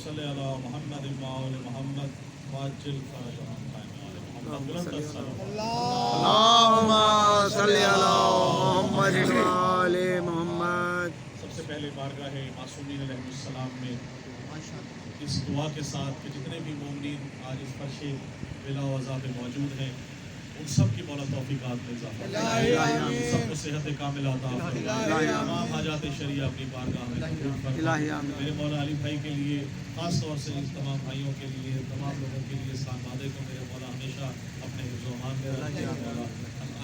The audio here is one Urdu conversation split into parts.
صلی علی محمد وآل محمد واجل فرجهم محمد بلند الصلاۃ اللہم صلی علی محمد وآل محمد. سب سے پہلے بارگاہ معصومین علیہ السلام میں اس دعا کے ساتھ کہ جتنے بھی مومنین آج اس فرش بلا وضع پہ موجود ہیں ان سب کی مولا توفیقات میں اضافہ فرمائے، سب کو صحت کاملہ عطا فرمائے، تمام حاجات شرعیہ اپنی بارگاہ میں قبول فرمائے. میرے مولا علی بھائی کے لیے خاص طور سے ان تمام بھائیوں کے لیے تمام لوگوں کے لیے اسلام بادے کو میرے مولا ہمیشہ اپنے حفظ و امان میں رکھے. مولا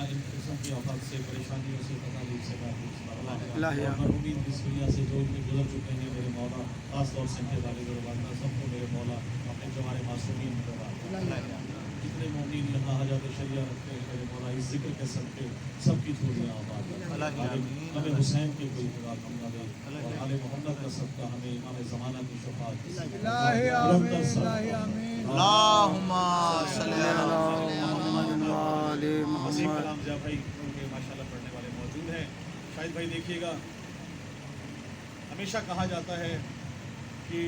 ان قسم کی آفات سے پریشانیوں سے تکالیف سے محفوظ اور امید اس دنیا سے جو بھی گزر چکے ہیں میرے مولا خاص طور سے ان کے والد و والدہ سب کو میرے مولا اپنے جوار معصومین میں جتنے مومنین یہاں حاجات شریعہ رکھتے ہیں میرے مولا اس ذکر کے صدقے سب کی جھولیاں آباد ہمیں حسین کے کوئی خدا کم نہ دے اور آل محمد کا صدقہ ہمیں امام زمانہ کی شفاعت اللہم صلی علی محمد وآل وسیع محمد. کلام جا بھائی ان کے ماشاءاللہ پڑھنے والے موجود ہیں. شاہد بھائی دیکھیے گا ہمیشہ کہا جاتا ہے کہ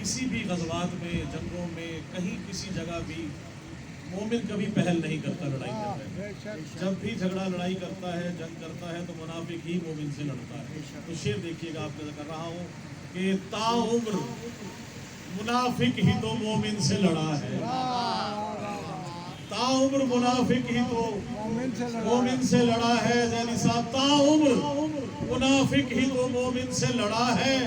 کسی بھی غزوات میں جنگوں میں کہیں کسی جگہ بھی مومن کبھی پہل نہیں کرتا لڑائی کرتا ہے. جب بھی جھگڑا لڑائی کرتا ہے جنگ کرتا ہے تو منافق ہی مومن سے لڑتا ہے. تو شعر دیکھیے گا آپ کر رہا ہوں کہ تا عمر منافق ہی تو مومن سے لڑا ہے، تا عمر منافق ہی تو مومن سے لڑا ہے. ذہنی صاحب تا عمر منافق ہی تو مومن سے لڑا ہے،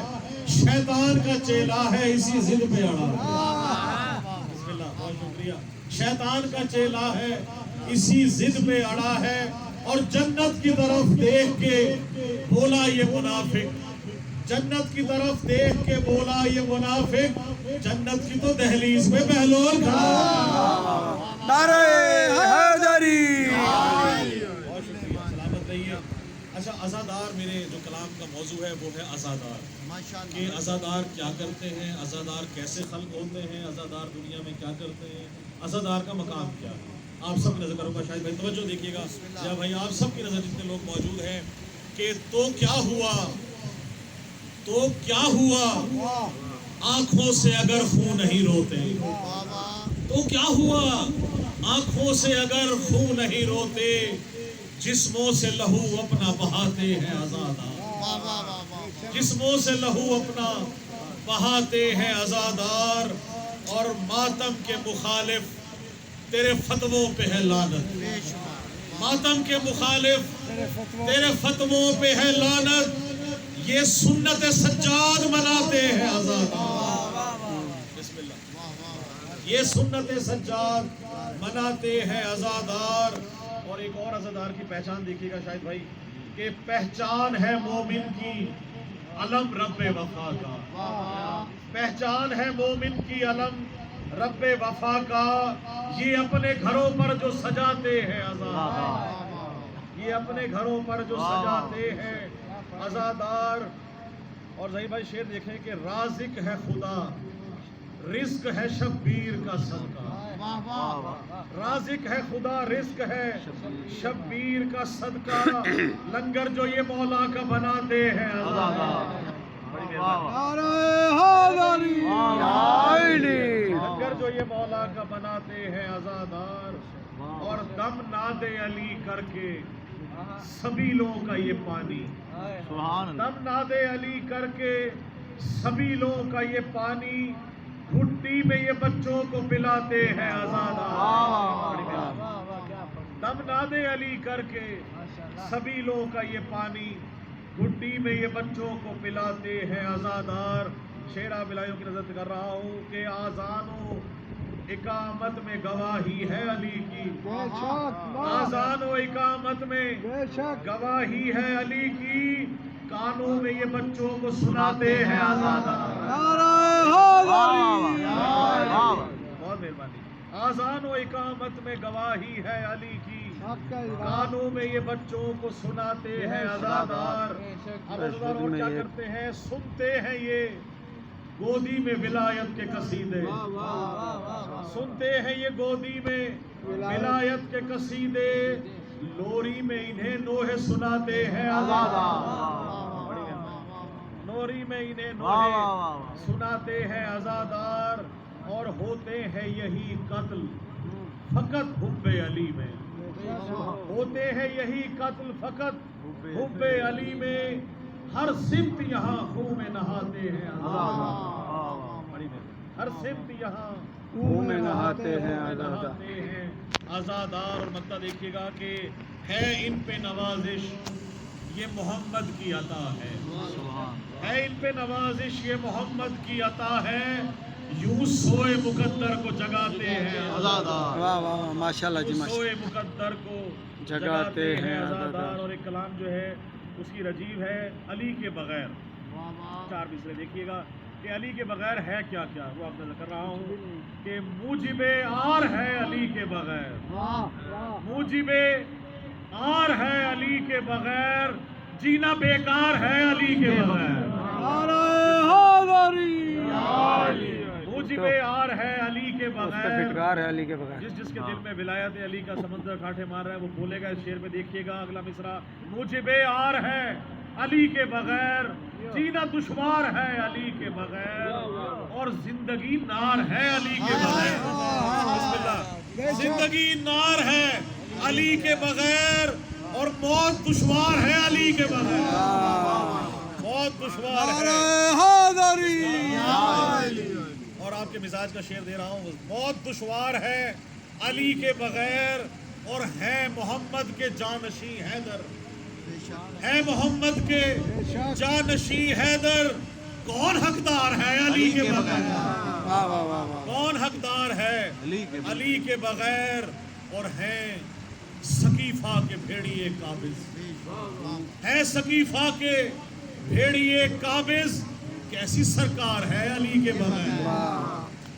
شیطان کا چیلا ہے اسی ضد پہ اڑا ہے. بسم اللہ، بہت شکریہ. شیطان کا چیلا ہے اسی ضد پہ اڑا ہے اور جنت کی طرف دیکھ کے بولا یہ منافق، جنت کی طرف دیکھ کے بولا یہ منافق، جنت کی تو دہلیز پہ بہلول کھڑا ہے. نعرہ حیدری. بہت شکریہ، سلامت رہیے. اچھا، عزادار میرے جو کلام کا موضوع ہے وہ ہے عزادار، کہ عزادار کیا کرتے ہیں، عزادار کیسے خلق ہوتے ہیں، عزادار دنیا میں کیا کرتے ہیں، عزادار کا مقام کیا ہے. آپ سب کی نظر کروں گا، شاید بھائی توجہ دیکھیے گا یا بھائی آپ سب کی نظر جتنے لوگ موجود ہیں کہ تو کیا ہوا، تو کیا ہوا آنکھوں سے اگر خون نہیں روتے، تو کیا ہوا آنکھوں سے اگر خون نہیں روتے، جسموں سے لہو اپنا بہاتے ہیں عزادار، جسموں سے لہو اپنا بہاتے ہیں عزادار. اور ماتم کے مخالف تیرے فتووں پہ ہے لعنت، ماتم کے مخالف تیرے فتووں پہ ہے لعنت، یہ سنت سجاد مناتے ہیں عزادار. بسم اللہ، یہ سنت سجاد مناتے ہیں عزادار. اور ایک اور عزادار کی پہچان دیکھیے گا شاید بھائی کہ پہچان ہے مومن کی علم رب وفا کا، پہچان ہے مومن کی علم رب وفا کا، یہ اپنے گھروں پر جو سجاتے ہیں عزادار، یہ اپنے گھروں پر جو سجاتے ہیں عزادار. اور ظہیر بھائی شعر دیکھیں کہ رازق ہے خدا، رزق ہے شبیر کا صدقہ، رازق ہے خدا، رزق ہے شبیر کا صدقہ، لنگر جو یہ مولا کا بناتے ہیں عزادار. لنگر جو یہ مولا کا بناتے ہیں عزادار. اور دم ناد علی کر کے سبیلوں کا یہ پانی، دم ناد علی کر کے سبیلوں کا یہ پانی، گھٹی میں یہ بچوں کو پلاتے ہیں عزادار. دم ناد علی کر کے سبیلوں کا یہ پانی، گھٹی میں یہ بچوں کو پلاتے ہیں عزادار. شیرہ بلائیوں کی نظر کر رہا ہوں کہ آذان و اقامت میں گواہی ہے علی کی، آذان و اقامت میں گواہی ہے علی کی، کانوں میں یہ بچوں کو سناتے ہیں عزادار. بہت مہربانی. آذان و اقامت میں گواہی ہے علی کی، کانوں میں یہ بچوں کو سناتے ہیں عزادار. اب عزادار اور کیا کرتے ہیں، سنتے ہیں یہ گودی میں ولایت کے قصیدے، سنتے ہیں یہ گودی میں ولایت کے قصیدے، لوری میں انہیں نوحے سناتے ہیں عزادار. نوری میں انہیں واہ نوحے واہ واہ واہ سناتے ہیں عزادار اور ہوتے ہیں یہی قتل فقط حب علی میں ہوتے ہیں یہی قتل فقط حب علی میں ہر سمت یہاں خون میں نہاتے ہیں ہر سمت یہاں خون میں نہاتے ہیں نہاتے ہیں عزادار. اور مطلب دیکھیے گا کہ ہے ان پہ نوازش یہ محمد کی عطا ہے ان پہ نوازش یہ محمد کی عطا ہے یوں سوئے مقدر کو جگاتے ہیں واہ واہ واہ ماشاءاللہ جی ماشاءاللہ سوئے مقدر کو جگاتے ہیں عزادار. اور ایک کلام جو ہے اس کی رجیب ہے علی کے بغیر. 4 مصرے دیکھیے گا کہ علی کے بغیر ہے کیا کیا. وہ آپ نظر کر رہا ہوں کہ موجب آر ہے علی کے بغیر موجب آر ہے علی کے بغیر جینا بیکار ہے علی کے بغیر موجب آر ہے علی کے بغیر ہے علی کے بغیر جس کے دل میں ولایت علی کا سمندر کاٹھے مار رہا ہے وہ بولے گا. اس شعر میں دیکھیے گا اگلا مصرع موجب آر ہے علی کے بغیر جینا دشوار ہے علی کے بغیر اور زندگی نار ہے علی کے بغیر. بسم اللہ. زندگی نار ہے علی کے بغیر اور موت دشوار ہے علی کے بغیر موت دشوار ہے. اور آپ کے مزاج کا شعر دے رہا ہوں موت دشوار ہے علی کے بغیر اور ہے محمد کے جانشین حیدر ہے محمد کے جانشین حیدر کون حقدار ہے علی کے بغیر کون حقدار ہے علی کے بغیر اور ہے سقیفہ کے بھیڑیے قابض ہے سقیفہ کے بھیڑیے قابض. کیسی سرکار ہے علی کے بغیر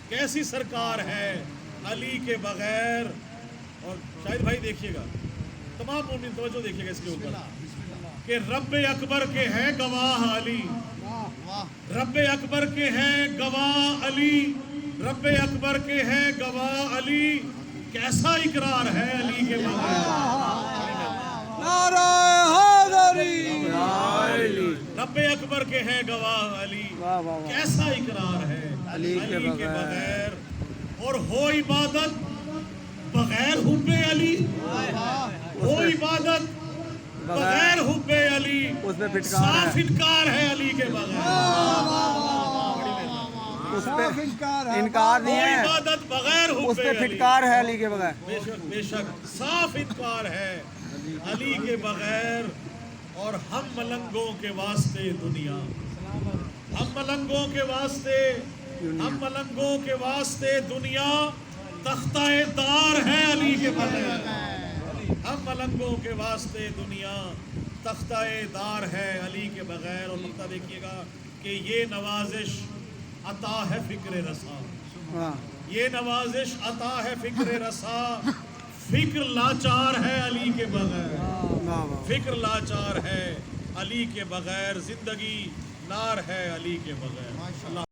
کیسی سرکار ہے علی کے بغیر. اور شاہد بھائی دیکھیے گا تمام مومن توجہ دیکھیے گا اس کے اوپر کہ رب اکبر کے ہیں گواہ علی رب اکبر کے ہیں گواہ علی رب اکبر کے ہیں گواہ علی کیسا اقرار ہے علی کے بغیر رب اکبر کے ہیں گواہ علی کیسا اقرار ہے علی کے بغیر. اور ہو عبادت بغیر حب علی ہو عبادت بغیر حب علی صاف انکار ہے علی کے بغیر انکار نہیں ہے عبادت بغیر اس پہ پھٹکار ہے علی کے بغیر بے شک صاف انکار ہے علی کے بغیر. اور ہم ملنگوں کے واسطے دنیا ہم ملنگوں کے واسطے ہم ملنگوں کے واسطے دنیا تختہ دار ہے علی کے بغیر ہم ملنگوں کے واسطے دنیا تختہ دار ہے علی کے بغیر. اور نقطہ دیکھیے گا کہ یہ نوازش عطا ہے فکر رسا یہ نوازش عطا ہے فکر رسا فکر لاچار ہے علی کے بغیر فکر لاچار ہے علی کے بغیر زندگی نار ہے علی کے بغیر. اللہ